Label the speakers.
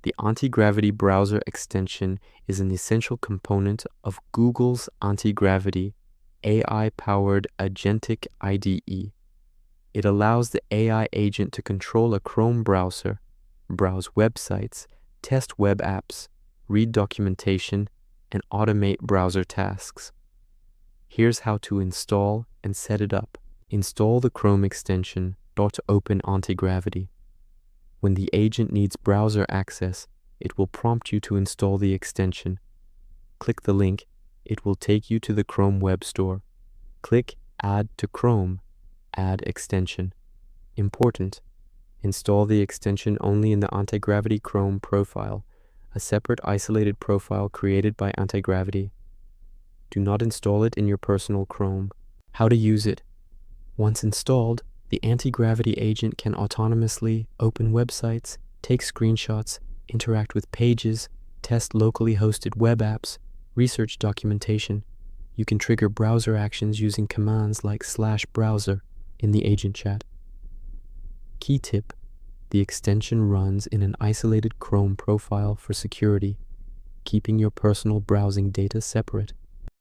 Speaker 1: The Anti-Gravity Browser extension is an essential component of Google's Anti-Gravity AI-powered agentic IDE. It allows the AI agent to control a Chrome browser, browse websites, test web apps, read documentation, and automate browser tasks. Here's how to install and set it up. Install the Chrome extension .open Anti-Gravity. When the agent needs browser access, it will prompt you to install the extension. Click the link. It will take you to the Chrome Web Store. Click Add to Chrome, Add Extension. Important: install the extension only in the Anti-Gravity Chrome profile, a separate isolated profile created by Anti-Gravity. Do not install it in your personal Chrome. How to use it. Once installed, the Anti-Gravity agent can autonomously open websites, take screenshots, interact with pages, test locally hosted web apps, research documentation. You can trigger browser actions using commands like /browser in the agent chat. Key tip: the extension runs in an isolated Chrome profile for security, keeping your personal browsing data separate.